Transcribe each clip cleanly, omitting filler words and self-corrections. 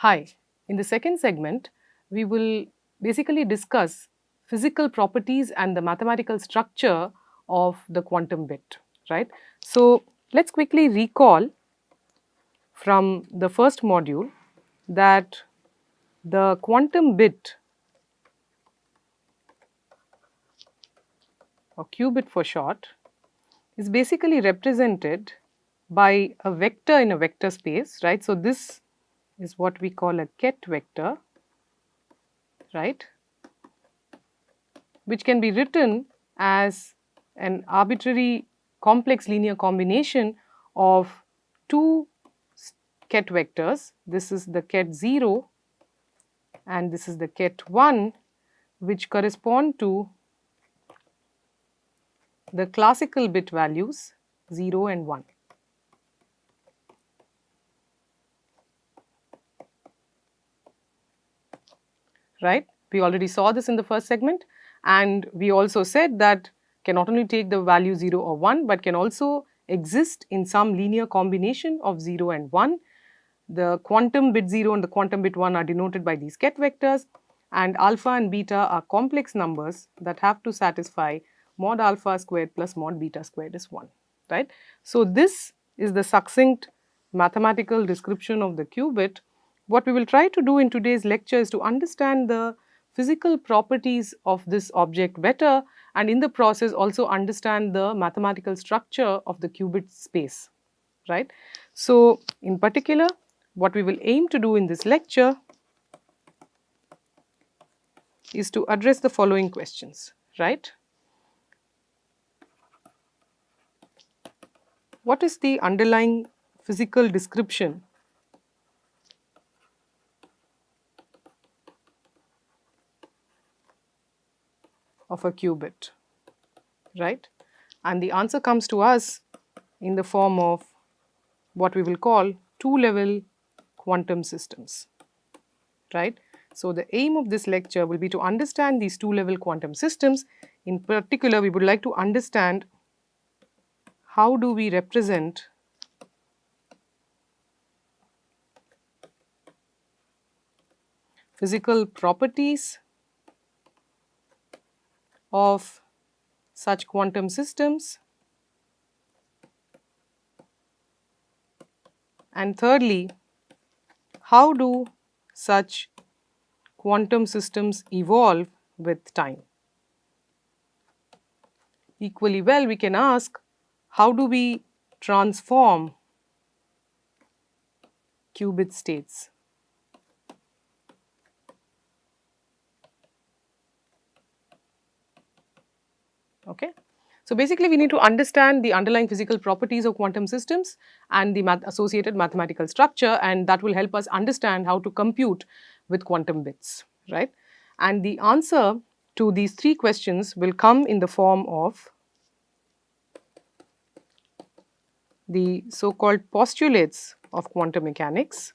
Hi, in the second segment, we will basically discuss physical properties and the mathematical structure of the quantum bit, right? So, let's quickly recall from the first module that the quantum bit or qubit for short is basically represented by a vector in a vector space, right? So, this is what we call a ket vector, right? Which can be written as an arbitrary complex linear combination of two ket vectors. This is the ket 0 and this is the ket 1, which correspond to the classical bit values 0 and 1. Right? We already saw this in the first segment, and we also said that can not only take the value 0 or 1 but can also exist in some linear combination of 0 and 1. The quantum bit 0 and the quantum bit 1 are denoted by these ket vectors, and alpha and beta are complex numbers that have to satisfy mod alpha squared plus mod beta squared is 1, right? So, this is the succinct mathematical description of the qubit. What we will try to do in today's lecture is to understand the physical properties of this object better, and in the process also understand the mathematical structure of the qubit space, right? So, in particular, what we will aim to do in this lecture is to address the following questions, right? What is the underlying physical description of a qubit, right? And the answer comes to us in the form of what we will call two-level quantum systems, right? So, the aim of this lecture will be to understand these two-level quantum systems. In particular, we would like to understand how do we represent physical properties of such quantum systems, and thirdly, how do such quantum systems evolve with time. Equally well, we can ask how do we transform qubit states. Okay. So, basically we need to understand the underlying physical properties of quantum systems and the associated mathematical structure, and that will help us understand how to compute with quantum bits, right. And the answer to these three questions will come in the form of the so-called postulates of quantum mechanics.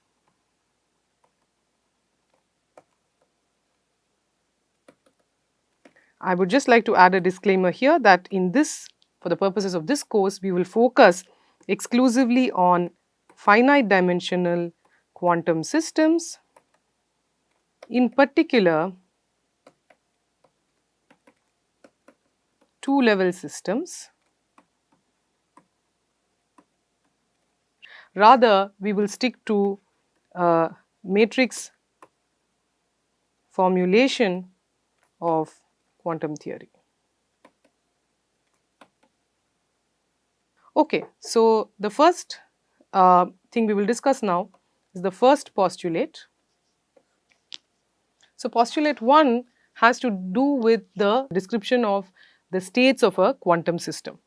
I would just like to add a disclaimer here that in this, for the purposes of this course, we will focus exclusively on finite dimensional quantum systems, in particular two-level systems. Rather, we will stick to matrix formulation of quantum theory. Okay, so the first thing we will discuss now is the first postulate. So, postulate 1 has to do with the description of the states of a quantum system.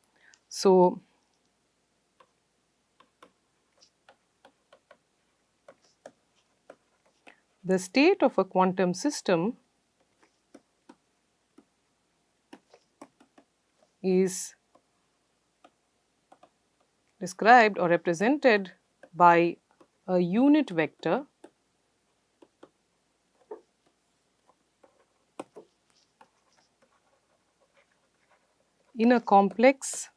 So, the state of a quantum system is described or represented by a unit vector in a complex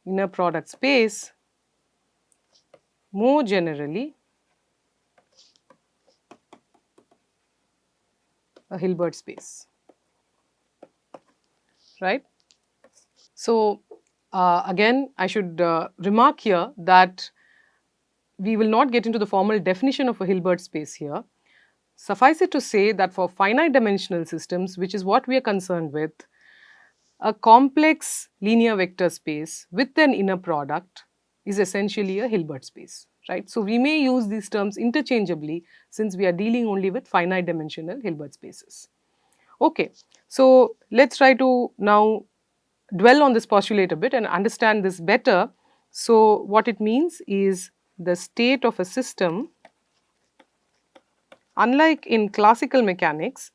inner product space, more generally a Hilbert space, right. So, again I should remark here that we will not get into the formal definition of a Hilbert space here. Suffice it to say that for finite dimensional systems, which is what we are concerned with, a complex linear vector space with an inner product is essentially a Hilbert space, right. So, we may use these terms interchangeably since we are dealing only with finite dimensional Hilbert spaces. Okay. So, let us try to now dwell on this postulate a bit and understand this better. So, what it means is the state of a system, unlike in classical mechanics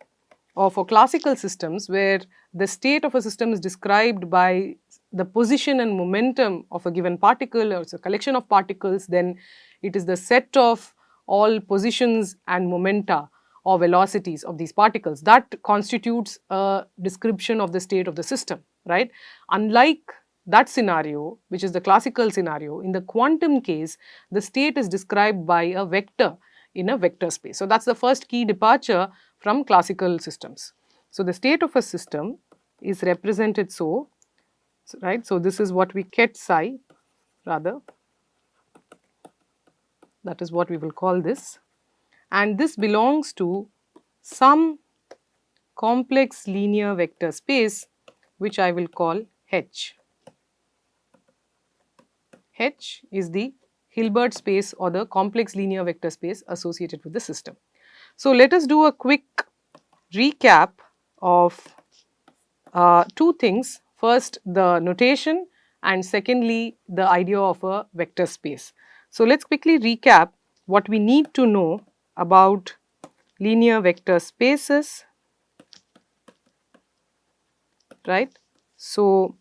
or for classical systems where the state of a system is described by the position and momentum of a given particle, or it's a collection of particles, then it is the set of all positions and momenta or velocities of these particles that constitutes a description of the state of the system, right. Unlike that scenario, which is the classical scenario, in the quantum case, the state is described by a vector in a vector space. So, that is the first key departure from classical systems. So, the state of a system is represented so, right. So, this is what we ket psi rather, that is what we will call this, and this belongs to some complex linear vector space which I will call H. H is the Hilbert space or the complex linear vector space associated with the system. So, let us do a quick recap of two things. First, the notation, and secondly, the idea of a vector space. So, let us quickly recap what we need to know about linear vector spaces, right. So,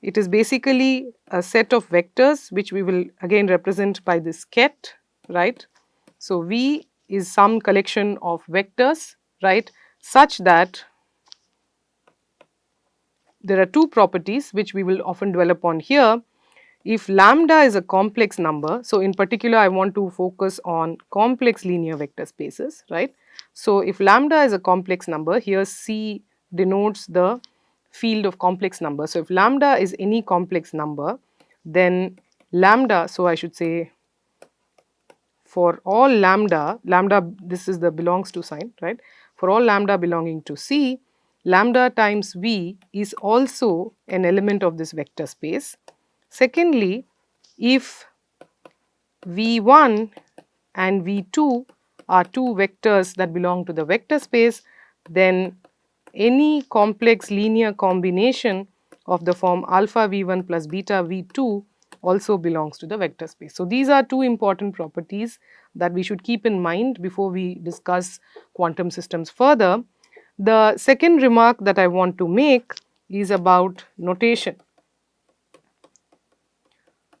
it is basically a set of vectors which we will again represent by this ket, right. So, V is some collection of vectors, right, such that there are two properties which we will often dwell upon here. If lambda is a complex number, so in particular I want to focus on complex linear vector spaces, right. So, if lambda is a complex number, here C denotes the field of complex numbers. So, if lambda is any complex number, then lambda, so I should say for all lambda, this is the belongs to sign, right. For all lambda belonging to C, lambda times V is also an element of this vector space. Secondly, if V1 and V2 are two vectors that belong to the vector space, then any complex linear combination of the form alpha V1 plus beta V2 also belongs to the vector space. So, these are two important properties that we should keep in mind before we discuss quantum systems further. The second remark that I want to make is about notation.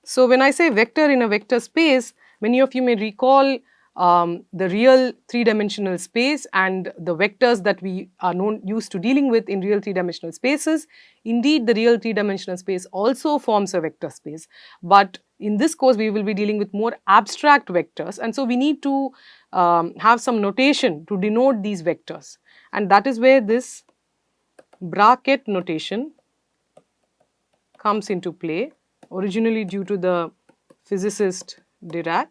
So, when I say vector in a vector space, many of you may recall the real three-dimensional space and the vectors that we are used to dealing with in real three-dimensional spaces. Indeed, the real three-dimensional space also forms a vector space, but in this course we will be dealing with more abstract vectors, and so we need to have some notation to denote these vectors, and that is where this bracket notation comes into play, originally due to the physicist Dirac,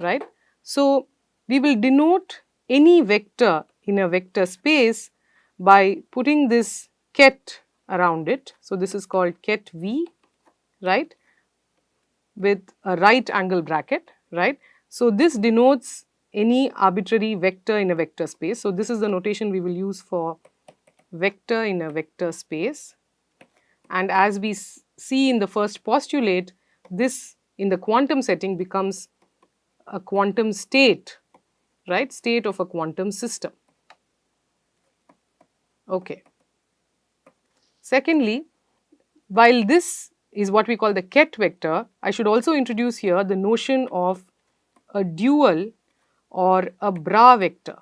right. So, we will denote any vector in a vector space by putting this ket around it. So, this is called ket V, right, with a right angle bracket, right. So, this denotes any arbitrary vector in a vector space. So, this is the notation we will use for vector in a vector space, and as we see in the first postulate, this in the quantum setting becomes a quantum state, right, state of a quantum system. Okay. Secondly, while this is what we call the ket vector, I should also introduce here the notion of a dual or a bra vector.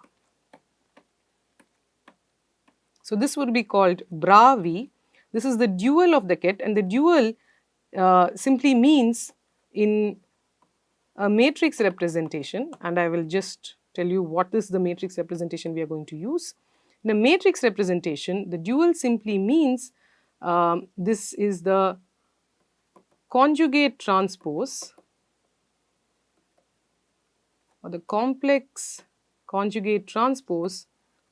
So, this would be called bra V. This is the dual of the ket, and the dual simply means in a matrix representation, and I will just tell you what is the matrix representation we are going to use. In a matrix representation, the dual simply means this is the conjugate transpose or the complex conjugate transpose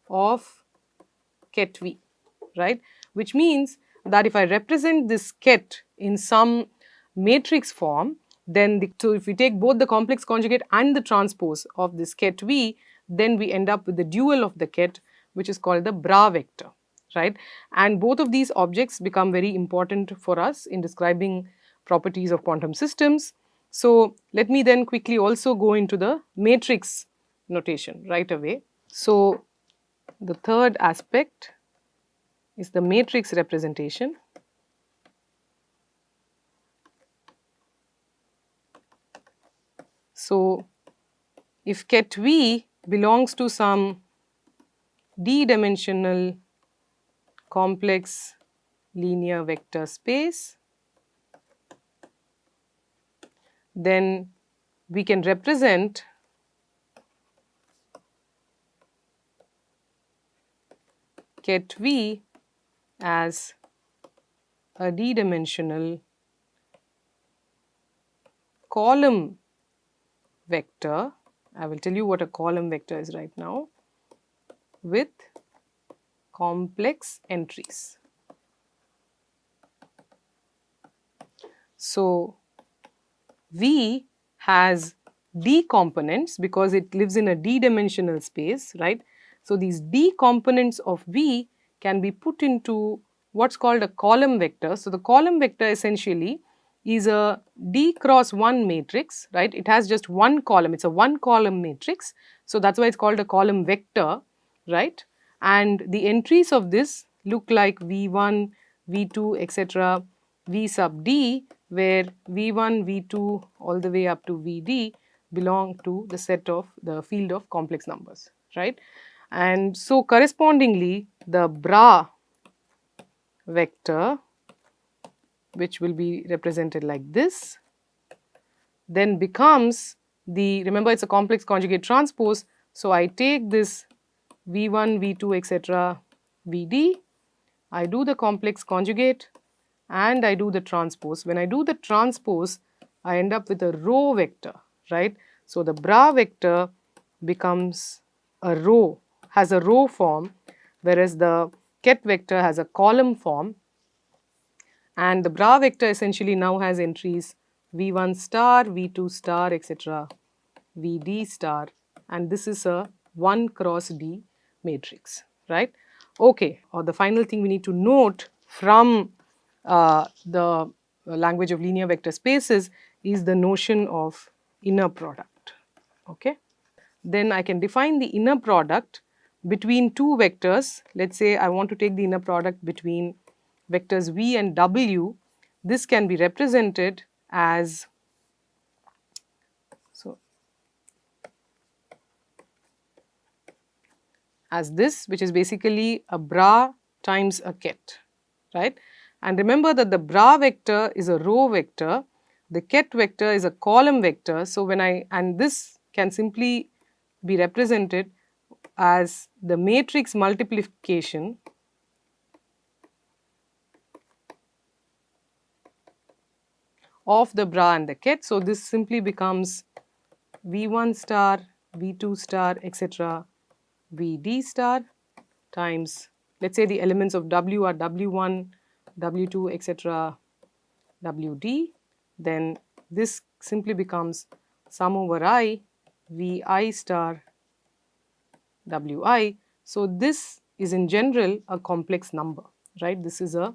of ket V, right? Which means that if I represent this ket in some matrix form, then so if we take both the complex conjugate and the transpose of this ket V, then we end up with the dual of the ket, which is called the bra vector, right? And both of these objects become very important for us in describing properties of quantum systems. So let me then quickly also go into the matrix notation right away. So the third aspect is the matrix representation. So if ket V belongs to some d-dimensional complex linear vector space, then we can represent ket V as a d-dimensional column vector. I will tell you what a column vector is right now, with complex entries. So V has d components because it lives in a d-dimensional space, right? So these d components of V can be put into what's called a column vector. So the column vector essentially is a d cross 1 matrix, right? It has just one column, it's a one column matrix. So that's why it's called a column vector, right? And the entries of this look like V1, V2, etc., V sub d, where V1, V2 all the way up to Vd belong to the set of the field of complex numbers, right? And so correspondingly, the bra vector, which will be represented like this, then becomes the, remember it's a complex conjugate transpose, so I take this V1, V2, etc., Vd, I do the complex conjugate and I do the transpose. When I do the transpose, I end up with a row vector, right? So the bra vector becomes a row, has a row form, whereas the ket vector has a column form. And the bra vector essentially now has entries V1 star, V2 star, etc., Vd star, and this is a 1 cross D matrix, right? Okay, or the final thing we need to note from the language of linear vector spaces is the notion of inner product, okay? Then I can define the inner product between two vectors. Let's say I want to take the inner product between vectors v and w. This can be represented as, so as this, which is basically a bra times a ket, right? And remember that the bra vector is a row vector, the ket vector is a column vector. So when and this can simply be represented as the matrix multiplication of the bra and the ket. So this simply becomes V1 star, V2 star, etc., Vd star times, let's say the elements of W are W1, W2, etc., Wd. Then this simply becomes sum over I, Vi star, Wi. So this is in general a complex number, right? This is a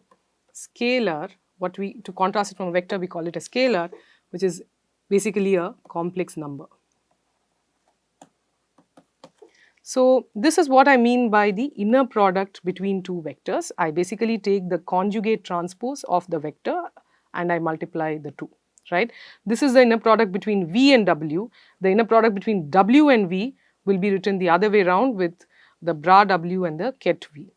scalar. What we, to contrast it from a vector, we call it a scalar, which is basically a complex number. So this is what I mean by the inner product between two vectors. I basically take the conjugate transpose of the vector and I multiply the two, right? This is the inner product between V and W. The inner product between W and V will be written the other way around with the bra W and the ket V.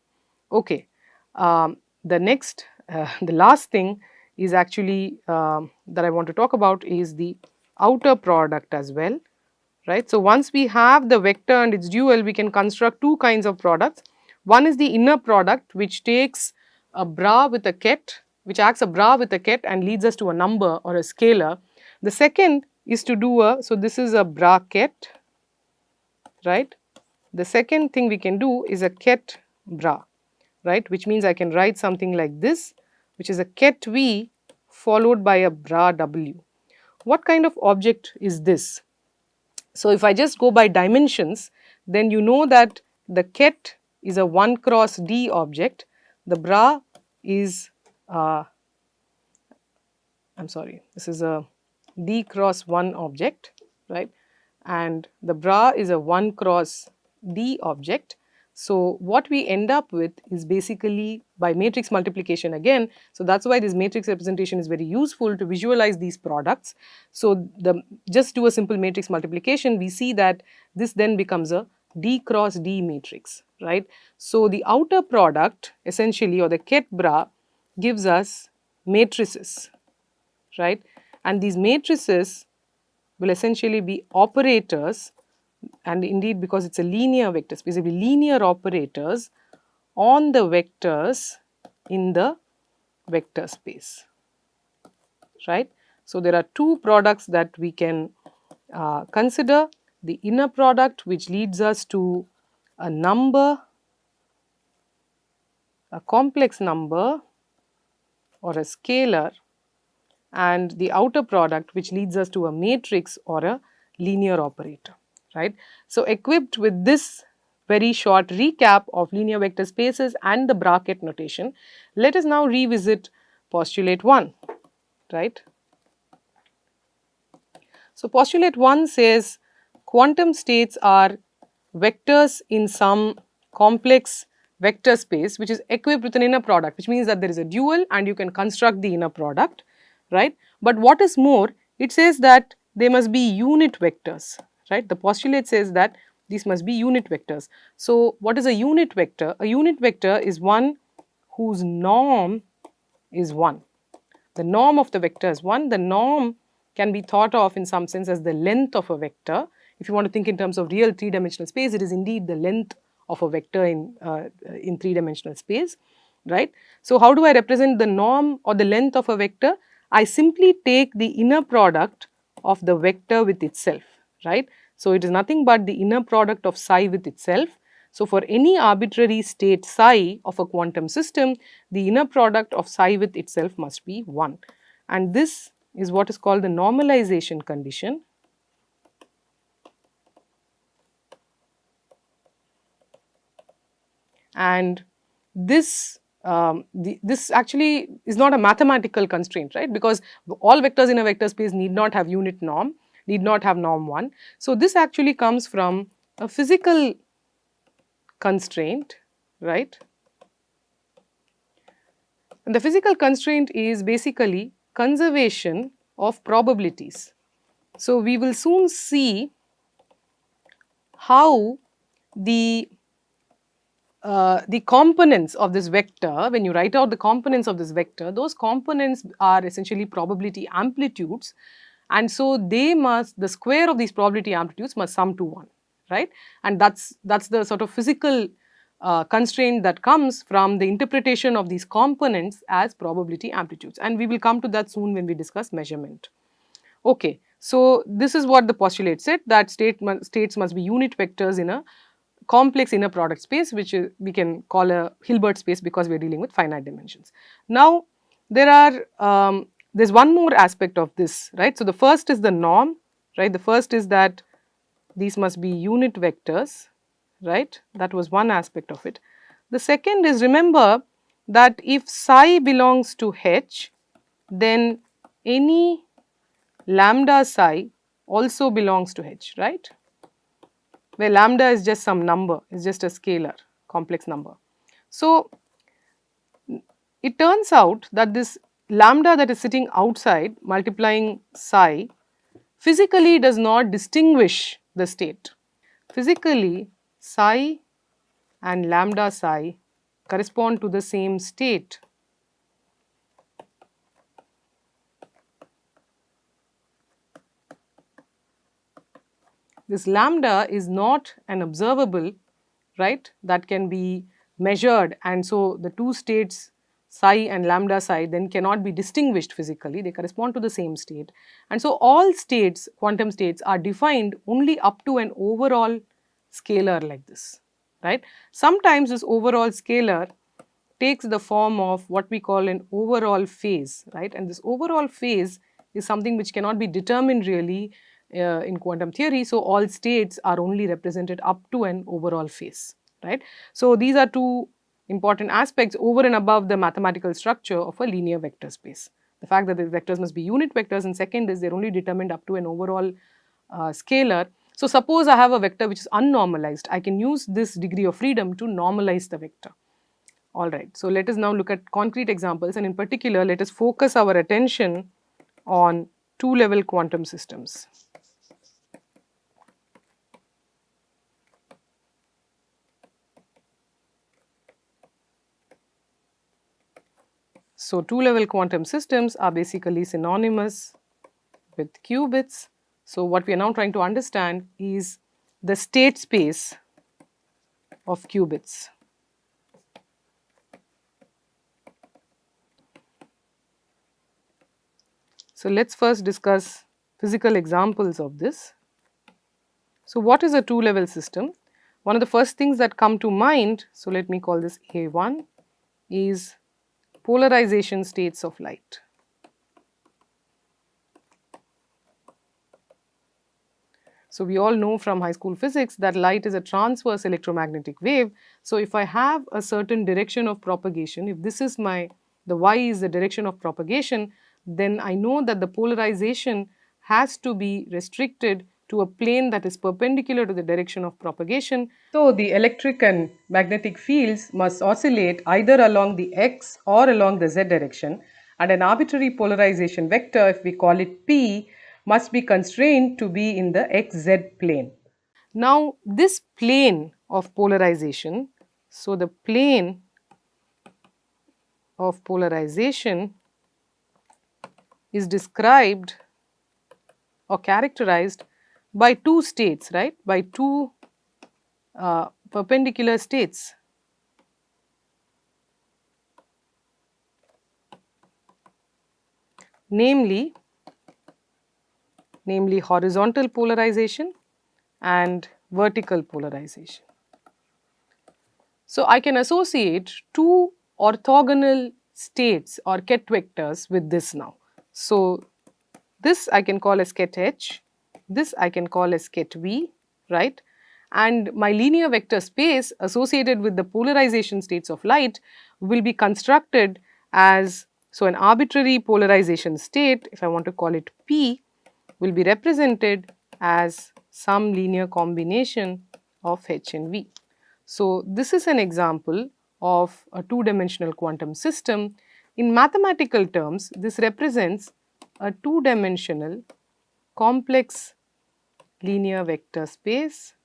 Okay, the next, the last thing is actually that I want to talk about is the outer product as well, right. So, once we have the vector and its dual, we can construct two kinds of products. One is the inner product, which takes a bra with a ket, which acts a bra with a ket and leads us to a number or a scalar. The second is to do a, so this is a bra ket, right. The second thing we can do is a ket bra, right, which means I can write something like this, which is a ket V followed by a bra W. What kind of object is this? So, if I just go by dimensions, then you know that the ket is a 1 cross D object, the bra is this is a D cross 1 object, right, and the bra is a 1 cross D object. So, what we end up with is basically by matrix multiplication again. So, that is why this matrix representation is very useful to visualize these products. So, just do a simple matrix multiplication, we see that this then becomes a D cross D matrix, right. So, the outer product essentially, or the ket bra, gives us matrices, right, and these matrices will essentially be operators, and indeed because it is a linear vector space, it will be linear operators on the vectors in the vector space, right. So, there are two products that we can consider: the inner product, which leads us to a number, a complex number or a scalar, and the outer product, which leads us to a matrix or a linear operator, right. So, equipped with this very short recap of linear vector spaces and the bracket notation, let us now revisit postulate 1, right. So, postulate 1 says quantum states are vectors in some complex vector space which is equipped with an inner product, which means that there is a dual and you can construct the inner product, right. But what is more, it says that they must be unit vectors, right. The postulate says that these must be unit vectors. So, what is a unit vector? A unit vector is one whose norm is 1. The norm of the vector is 1. The norm can be thought of in some sense as the length of a vector. If you want to think in terms of real three-dimensional space, it is indeed the length of a vector in three-dimensional space, right. So, how do I represent the norm or the length of a vector? I simply take the inner product of the vector with itself, right. So, it is nothing but the inner product of psi with itself. So, for any arbitrary state psi of a quantum system, the inner product of psi with itself must be 1, and this is what is called the normalization condition. And this this actually is not a mathematical constraint, right, because all vectors in a vector space need not have unit norm, need not have norm 1. So, this actually comes from a physical constraint, right, and the physical constraint is basically conservation of probabilities. So, we will soon see how the components of this vector, when you write out the components of this vector, those components are essentially probability amplitudes, and so they must, the square of these probability amplitudes must sum to 1, right, and that's the sort of physical constraint that comes from the interpretation of these components as probability amplitudes, and we will come to that soon when we discuss measurement. Okay, so this is what the postulate said, that states must be unit vectors in a complex inner product space, which we can call a Hilbert space because we are dealing with finite dimensions. Now, there is one more aspect of this, right. So, the first is the norm, right. The first is that these must be unit vectors, right. That was one aspect of it. The second is, remember that if psi belongs to H, then any lambda psi also belongs to H, right, where lambda is just some number, is just a scalar complex number. So, it turns out that this lambda that is sitting outside multiplying psi physically does not distinguish the state. Physically, psi and lambda psi correspond to the same state. this lambda is not an observable, right, that can be measured, and so the two states psi and lambda psi then cannot be distinguished physically, they correspond to the same state. And so all states, quantum states, are defined only up to an overall scalar like this, right. Sometimes this overall scalar takes the form of what we call an overall phase, right, and this overall phase is something which cannot be determined really in quantum theory. So all states are only represented up to an overall phase, right. So these are two important aspects over and above the mathematical structure of a linear vector space. The fact that the vectors must be unit vectors, and second is they are only determined up to an overall scalar. So suppose I have a vector which is unnormalized, I can use this degree of freedom to normalize the vector. Alright, so let us now look at concrete examples, and in particular let us focus our attention on two-level quantum systems. So two-level quantum systems are basically synonymous with qubits. So what we are now trying to understand is the state space of qubits. So let's first discuss physical examples of this. So what is a two-level system? One of the first things that come to mind, so let me call this A1, is polarization states of light. So we all know from high school physics that light is a transverse electromagnetic wave. So if I have a certain direction of propagation, if this is the y is the direction of propagation, then I know that the polarization has to be restricted to a plane that is perpendicular to the direction of propagation. So the electric and magnetic fields must oscillate either along the x or along the z direction, and an arbitrary polarization vector, if we call it P, must be constrained to be in the xz plane. Now this plane of polarization, so the plane of polarization is described or characterized by two states, right, by two perpendicular states. Namely horizontal polarization and vertical polarization. So I can associate two orthogonal states or ket vectors with this now. So this I can call as ket h, this I can call as ket v, right, and my linear vector space associated with the polarization states of light will be constructed as, so an arbitrary polarization state, if I want to call it P, will be represented as some linear combination of h and v. So this is an example of a two-dimensional quantum system. In mathematical terms, this represents a two-dimensional complex linear vector space,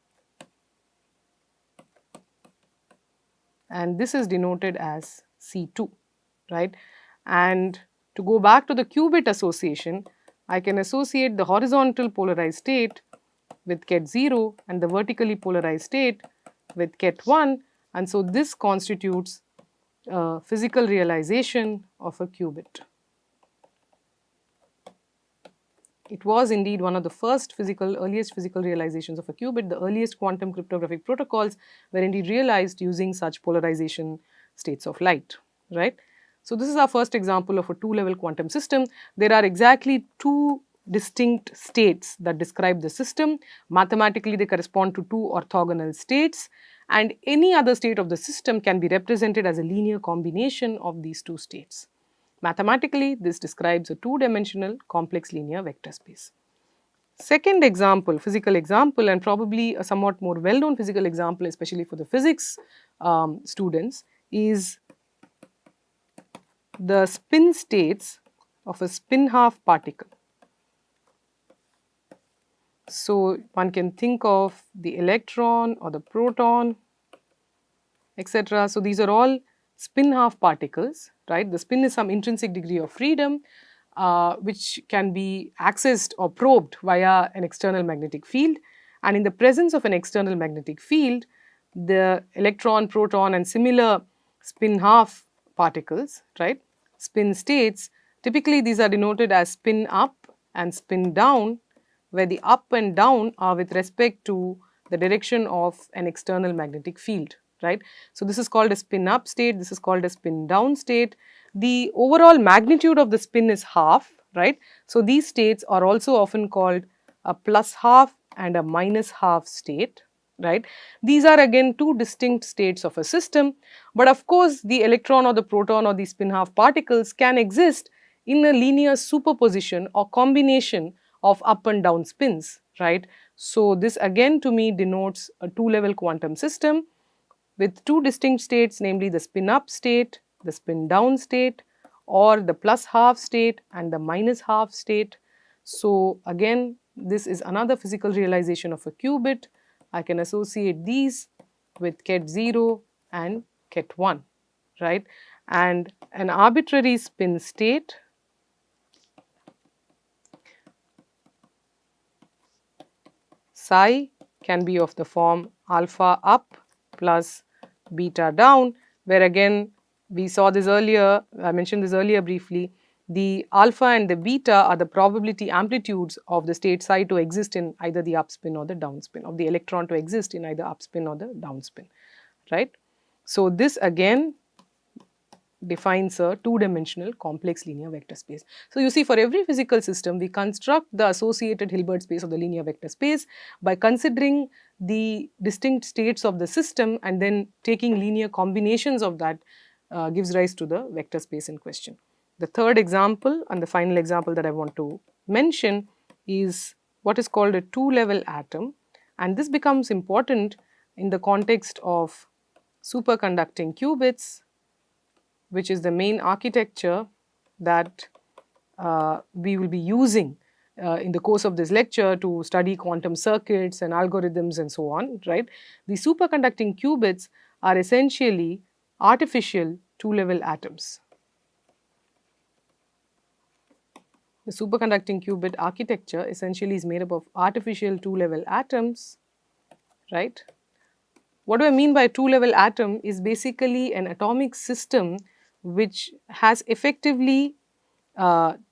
and this is denoted as C2, right. And to go back to the qubit association, I can associate the horizontal polarized state with ket 0 and the vertically polarized state with ket 1, and so this constitutes a physical realization of a qubit. It was indeed one of the earliest physical realizations of a qubit. The earliest quantum cryptographic protocols were indeed realized using such polarization states of light, right. So this is our first example of a two-level quantum system. There are exactly two distinct states that describe the system. Mathematically, they correspond to two orthogonal states, and any other state of the system can be represented as a linear combination of these two states. Mathematically, this describes a two-dimensional complex linear vector space. Second example, physical example, and probably a somewhat more well-known physical example, especially for the physics students, is the spin states of a spin-half particle. So one can think of the electron or the proton, etc. So these are all spin-half particles, right. The spin is some intrinsic degree of freedom which can be accessed or probed via an external magnetic field, and in the presence of an external magnetic field, the electron, proton and similar spin half particles, right, spin states, typically these are denoted as spin up and spin down, where the up and down are with respect to the direction of an external magnetic field, right. So, this is called a spin up state, this is called a spin down state. The overall magnitude of the spin is half, right. So, these states are also often called a plus half and a minus half state, right. These are again two distinct states of a system, but of course, the electron or the proton or the spin half particles can exist in a linear superposition or combination of up and down spins, right. So, this again to me denotes a two-level quantum system with two distinct states, namely the spin up state, the spin down state, or the plus half state and the minus half state. So, again this is another physical realization of a qubit. I can associate these with ket 0 and ket 1, right, and an arbitrary spin state psi can be of the form alpha up plus beta down, where again we saw this earlier, I mentioned this earlier briefly, the alpha and the beta are the probability amplitudes of the state psi to exist in either the up spin or the down spin, of the electron to exist in either up spin or the down spin, right. So, this again defines a two-dimensional complex linear vector space. So, you see, for every physical system we construct the associated Hilbert space of the linear vector space by considering the distinct states of the system and then taking linear combinations of that gives rise to the vector space in question. The third example and the final example that I want to mention is what is called a two-level atom, and this becomes important in the context of superconducting qubits, which is the main architecture that we will be using in the course of this lecture to study quantum circuits and algorithms and so on, right. The superconducting qubits are essentially artificial two-level atoms. The superconducting qubit architecture essentially is made up of artificial two-level atoms, right. What do I mean by two-level atom is basically an atomic system which has effectively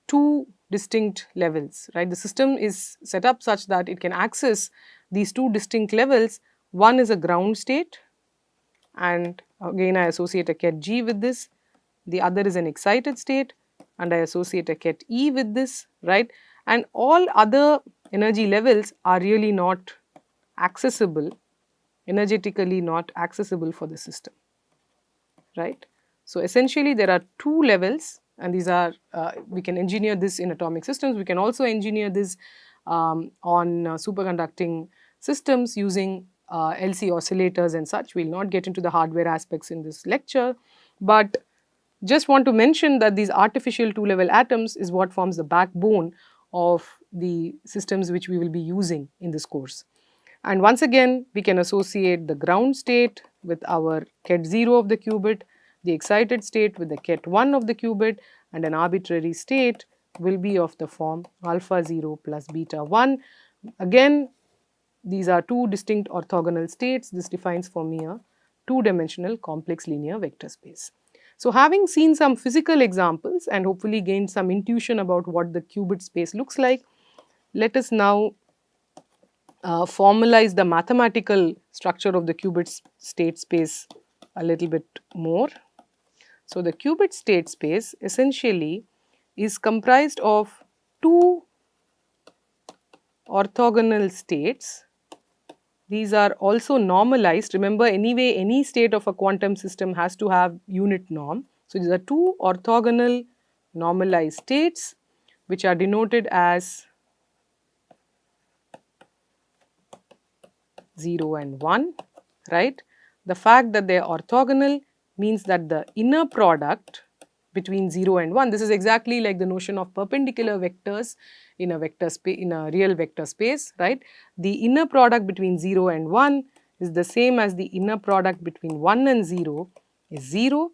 two distinct levels, right. The system is set up such that it can access these two distinct levels. One is a ground state, and again I associate a ket G with this. The other is an excited state, and I associate a ket E with this, right. And all other energy levels are really not accessible, energetically not accessible for the system, right. So, essentially there are two levels, and these are we can engineer this in atomic systems. We can also engineer this on superconducting systems using LC oscillators and such. We will not get into the hardware aspects in this lecture, but just want to mention that these artificial two-level atoms is what forms the backbone of the systems which we will be using in this course. And once again we can associate the ground state with our ket 0 of the qubit, the excited state with the ket 1 of the qubit, and an arbitrary state will be of the form alpha 0 plus beta 1. Again, these are two distinct orthogonal states. This defines for me a two-dimensional complex linear vector space. So, having seen some physical examples and hopefully gained some intuition about what the qubit space looks like, let us now formalize the mathematical structure of the qubit state space a little bit more. So, the qubit state space essentially is comprised of two orthogonal states. These are also normalized. Remember, anyway any state of a quantum system has to have unit norm. So, these are two orthogonal normalized states which are denoted as 0 and 1, right. The fact that they are orthogonal means that the inner product between 0 and 1, this is exactly like the notion of perpendicular vectors in a vector space, in a real vector space, right. The inner product between 0 and 1 is the same as the inner product between 1 and 0 is 0.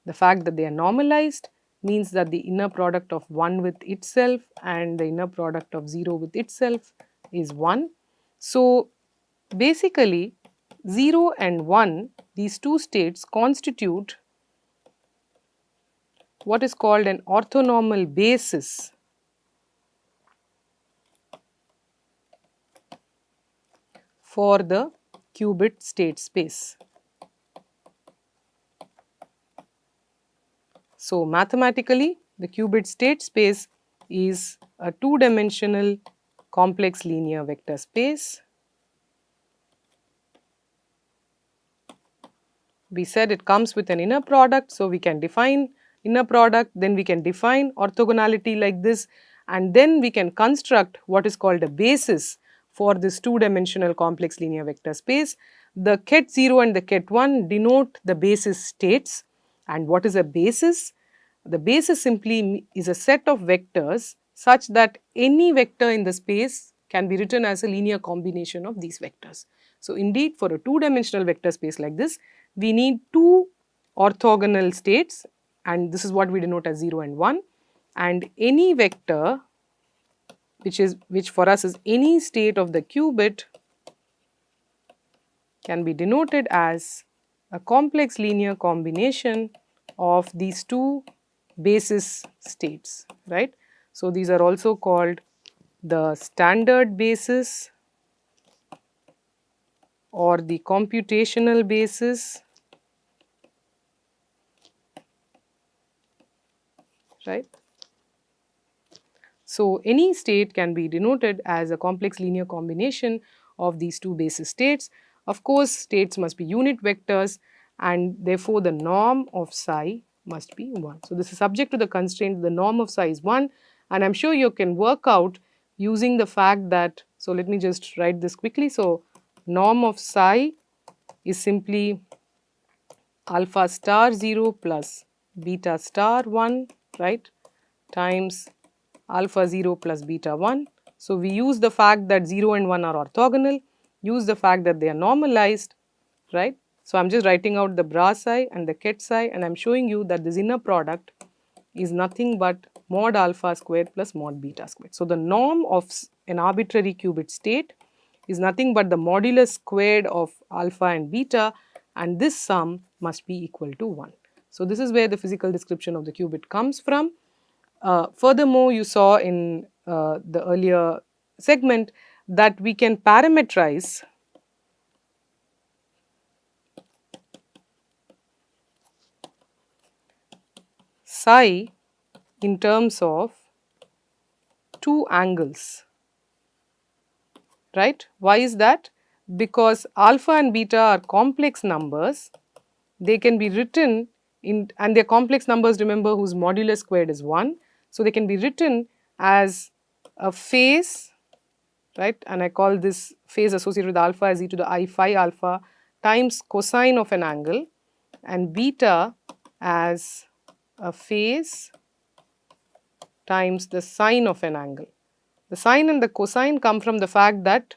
The fact that they are normalized means that the inner product of 1 with itself and the inner product of 0 with itself is 1. So, Basically, 0 and 1, these two states constitute what is called an orthonormal basis for the qubit state space. So, mathematically, the qubit state space is a two-dimensional complex linear vector space. We said it comes with an inner product, so we can define inner product, then we can define orthogonality like this, and then we can construct what is called a basis for this two-dimensional complex linear vector space. The ket 0 and the ket 1 denote the basis states. And what is a basis? The basis simply is a set of vectors such that any vector in the space can be written as a linear combination of these vectors. So, indeed, for a two-dimensional vector space like this, we need two orthogonal states, and this is what we denote as 0 and 1, and any vector which for us is any state of the qubit can be denoted as a complex linear combination of these two basis states, right. So, these are also called the standard basis or the computational basis, right. So, any state can be denoted as a complex linear combination of these two basis states. Of course, states must be unit vectors, and therefore, the norm of psi must be 1. So, this is subject to the constraint the norm of psi is 1, and I am sure you can work out using the fact that, so let me just write this quickly. So, norm of psi is simply alpha star 0 plus beta star 1, right, times alpha 0 plus beta 1. So, we use the fact that 0 and 1 are orthogonal, use the fact that they are normalized, right. So, I am just writing out the bra psi and the ket psi, and I am showing you that this inner product is nothing but mod alpha squared plus mod beta squared. So, the norm of an arbitrary qubit state is nothing but the modulus squared of alpha and beta, and this sum must be equal to 1. So, this is where the physical description of the qubit comes from. Furthermore, you saw in the earlier segment that we can parameterize psi in terms of two angles, right. Why is that? Because alpha and beta are complex numbers, they can be written in, and they are complex numbers, remember, whose modulus squared is 1. So, they can be written as a phase, right, and I call this phase associated with alpha as e to the I phi alpha times cosine of an angle, and beta as a phase times the sine of an angle. The sine and the cosine come from the fact that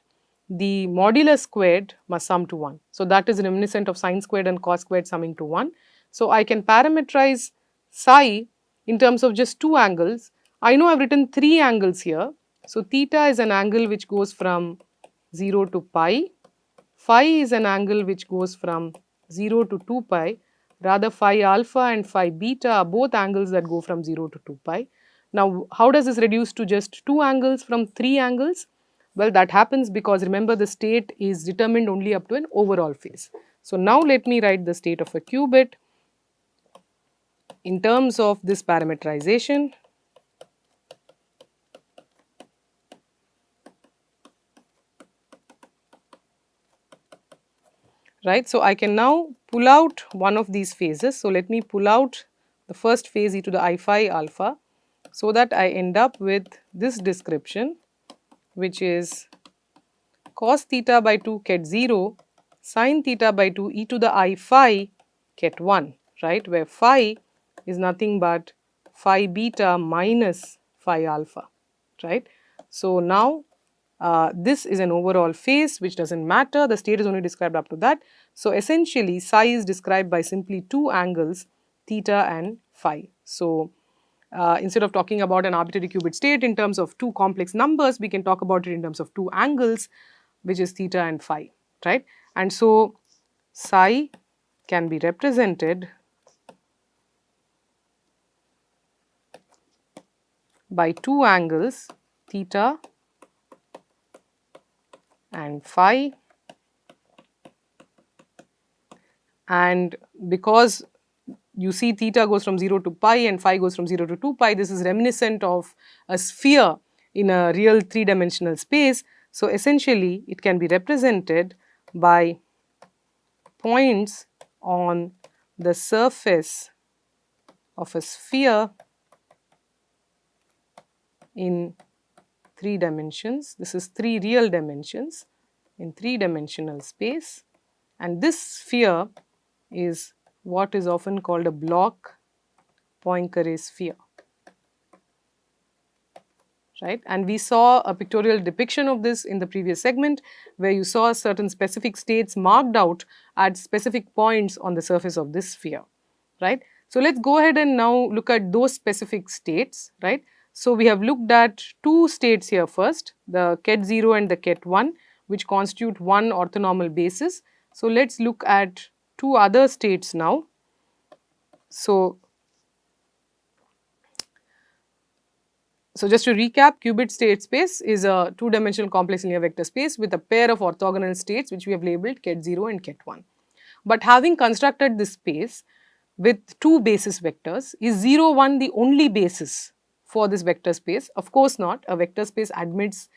the modulus squared must sum to 1. So, that is reminiscent of sine squared and cos squared summing to 1. So, I can parameterize psi in terms of just two angles. I know I have written three angles here. So, theta is an angle which goes from 0 to pi, phi is an angle which goes from 0 to 2 pi, rather phi alpha and phi beta are both angles that go from 0 to 2 pi. Now, how does this reduce to just two angles from three angles? Well, that happens because remember the state is determined only up to an overall phase. So, now let me write the state of a qubit in terms of this parameterization. Right. So, I can now pull out one of these phases. So, let me pull out the first phase e to the I phi alpha, so that I end up with this description, which is cos theta by 2 ket 0 sin theta by 2 e to the I phi ket 1, right, where phi is nothing but phi beta minus phi alpha, right. So, now this is an overall phase which does not matter, the state is only described up to that. So, essentially psi is described by simply two angles theta and phi. So, instead of talking about an arbitrary qubit state in terms of two complex numbers, we can talk about it in terms of two angles, which is theta and phi. right? And so psi can be represented by two angles, theta and phi, and because you see theta goes from 0 to pi and phi goes from 0 to 2 pi, this is reminiscent of a sphere in a real three-dimensional space. So essentially it can be represented by points on the surface of a sphere in 3 dimensions. This is 3 real dimensions in 3-dimensional space, and this sphere is what is often called a block Poincare sphere, right? And we saw a pictorial depiction of this in the previous segment, where you saw certain specific states marked out at specific points on the surface of this sphere, right? So let's go ahead and now look at those specific states, right? So we have looked at two states here first, the Ket0 and the Ket1, which constitute one orthonormal basis. So let's look at two other states now. So just to recap, qubit state space is a two-dimensional complex linear vector space with a pair of orthogonal states which we have labeled Ket0 and Ket1. But having constructed this space with two basis vectors, is 0, 1 the only basis for this vector space? Of course not. A vector space admits,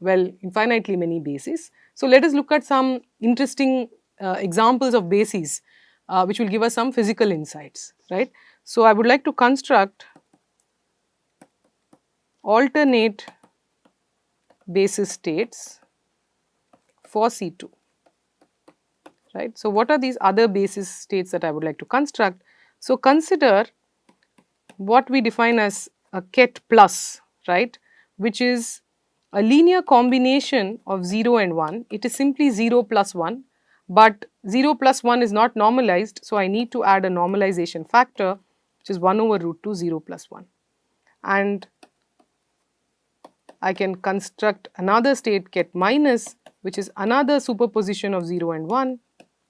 well, infinitely many bases. So let us look at some interesting examples of bases which will give us some physical insights, right? So I would like to construct alternate basis states for C2, right? So what are these other basis states that I would like to construct? So consider what we define as a Ket plus, right, which is a linear combination of 0 and 1. It is simply 0 plus 1, but 0 plus 1 is not normalized, so I need to add a normalization factor, which is 1 over root 2 0 plus 1. And I can construct another state Ket minus, which is another superposition of 0 and 1,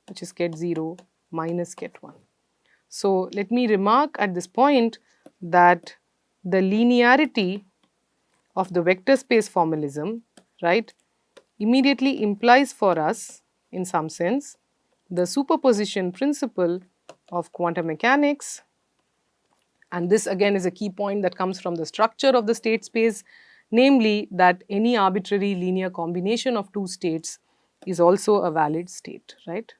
which is Ket0 minus Ket1. So let me remark at this point that the linearity of the vector space formalism, right, immediately implies for us, in some sense, the superposition principle of quantum mechanics. And this again is a key point that comes from the structure of the state space, namely that any arbitrary linear combination of two states is also a valid state, right?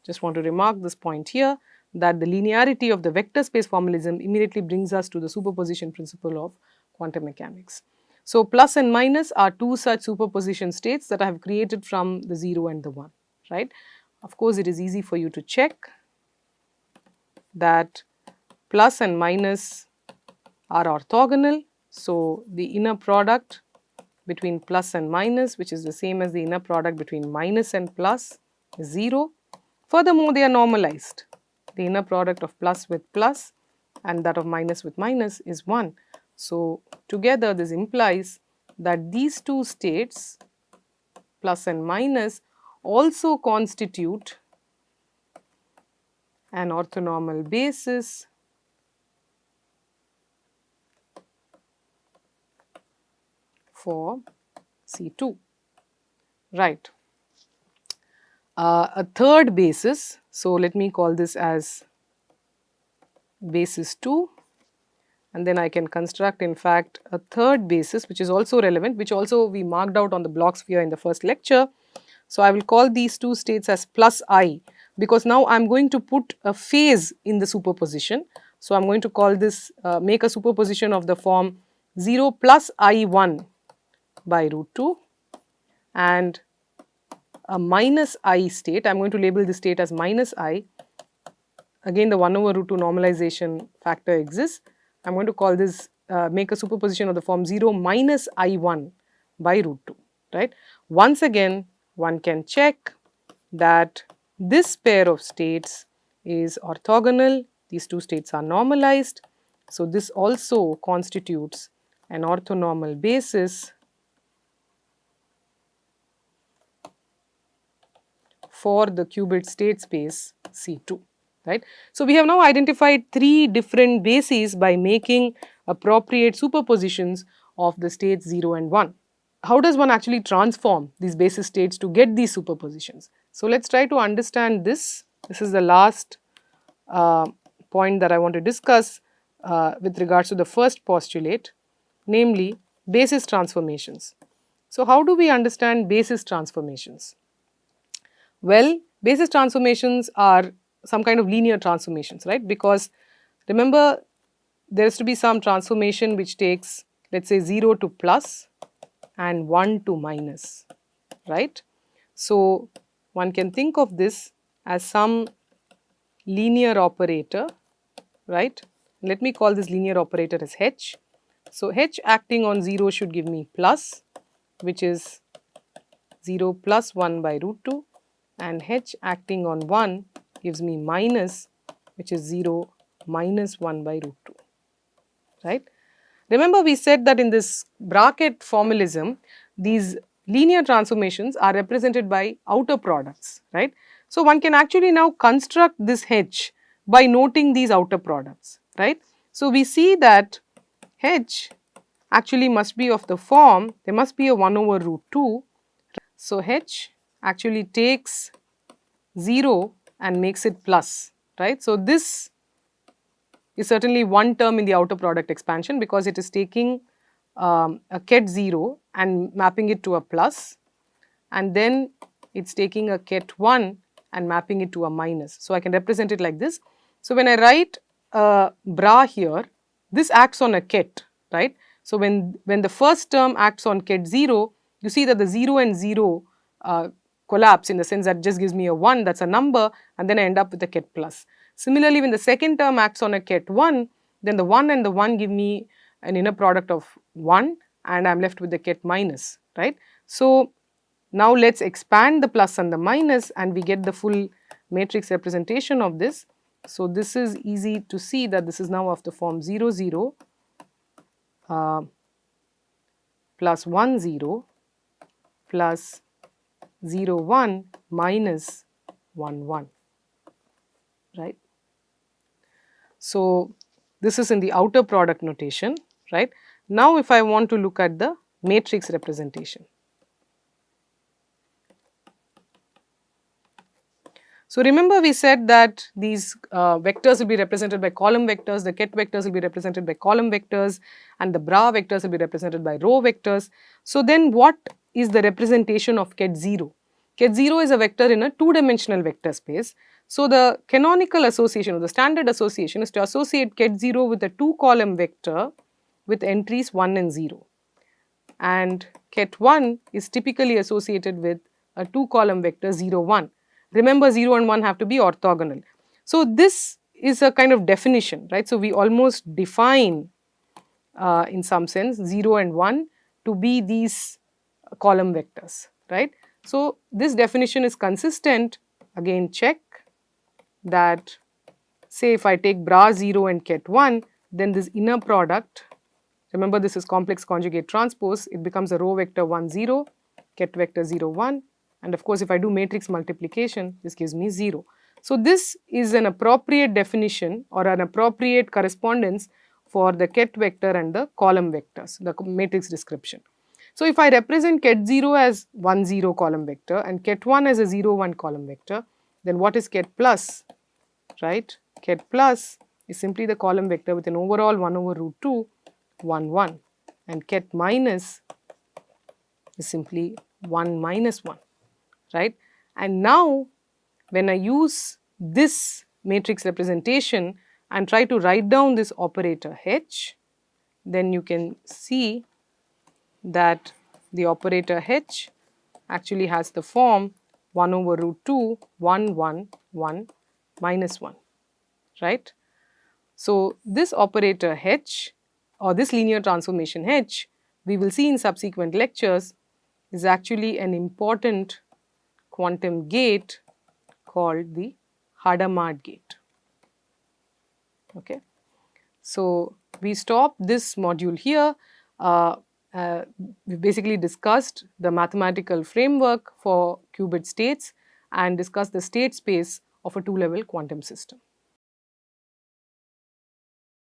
Just want to remark this point here, that the linearity of the vector space formalism immediately brings us to the superposition principle of quantum mechanics. So plus and minus are two such superposition states that I have created from the 0 and the 1, right? Of course, it is easy for you to check that plus and minus are orthogonal. So the inner product between plus and minus, which is the same as the inner product between minus and plus, is 0. Furthermore, they are normalized. The inner product of plus with plus and that of minus with minus is 1. So together this implies that these two states, plus and minus, also constitute an orthonormal basis for C2, right. A third basis, so let me call this as basis 2, and then I can construct in fact a third basis which is also relevant, which also we marked out on the block sphere in the first lecture. So I will call these two states as plus I, because now I am going to put a phase in the superposition. So I am going to call this, make a superposition of the form 0 plus I1 by root 2 and a minus I state. I am going to label this state as minus I. Again, the 1 over root 2 normalization factor exists. I am going to call this, make a superposition of the form 0 minus I1 by root 2, right. Once again, one can check that this pair of states is orthogonal. These two states are normalized. So this also constitutes an orthonormal basis for the qubit state space C2, right. So, we have now identified 3 different bases by making appropriate superpositions of the states 0 and 1. How does one actually transform these basis states to get these superpositions? So, let us try to understand this. This is the last point that I want to discuss with regards to the first postulate, namely basis transformations. So, how do we understand basis transformations? Well, basis transformations are some kind of linear transformations, right? Because remember, there is to be some transformation which takes, let us say, 0 to plus and 1 to minus, right. So, one can think of this as some linear operator, right. Let me call this linear operator as H. So, H acting on 0 should give me plus, which is 0 plus 1 by root 2, and H acting on 1 gives me minus, which is 0 minus 1 by root 2, right. Remember, we said that in this bracket formalism, these linear transformations are represented by outer products, right. So, one can actually now construct this H by noting these outer products, right. So, we see that H actually must be of the form, there must be a 1 over root 2. So, H actually takes 0 and makes it plus, right. So, this is certainly one term in the outer product expansion because it is taking a ket 0 and mapping it to a plus, and then it is taking a ket 1 and mapping it to a minus. So, I can represent it like this. So, when I write bra here, this acts on a ket, right. So, when the first term acts on ket 0, you see that the 0 and 0 collapse in the sense that just gives me a 1, that is a number, and then I end up with a ket plus. Similarly, when the second term acts on a ket 1, then the 1 and the 1 give me an inner product of 1 and I am left with the ket minus, right. So, now let us expand the plus and the minus and we get the full matrix representation of this. So, this is easy to see that this is now of the form 0 0 plus 1 0 plus 0 1 minus 1 1, right. So, this is in the outer product notation, right. Now, if I want to look at the matrix representation. So, remember we said that these vectors will be represented by column vectors, the ket vectors will be represented by column vectors and the bra vectors will be represented by row vectors. So, then what is the representation of ket 0? Ket 0 is a vector in a 2-dimensional vector space. So, the canonical association or the standard association is to associate ket 0 with a 2-column vector with entries 1 and 0, and ket 1 is typically associated with a 2-column vector 0 1. Remember, 0 and 1 have to be orthogonal. So, this is a kind of definition, right. So, we almost define in some sense 0 and 1 to be these column vectors, right. So, this definition is consistent. Again, check that, say if I take bra 0 and ket 1, then this inner product, remember this is complex conjugate transpose, it becomes a row vector 1 0, ket vector 0 1. And of course, if I do matrix multiplication, this gives me 0. So, this is an appropriate definition or an appropriate correspondence for the ket vector and the column vectors, the matrix description. So, if I represent ket 0 as 1 0 column vector and ket 1 as a 0 1 column vector, then what is ket plus, right? Ket plus is simply the column vector with an overall 1 over root 2 1 1, and ket minus is simply 1 minus 1. Right. And now, when I use this matrix representation and try to write down this operator H, then you can see that the operator H actually has the form 1 over root 2 1 1 1 minus 1, right. So, this operator H or this linear transformation H, we will see in subsequent lectures, is actually an important quantum gate called the Hadamard gate. Okay. So, we stop this module here. We basically discussed the mathematical framework for qubit states and discuss the state space of a two-level quantum system.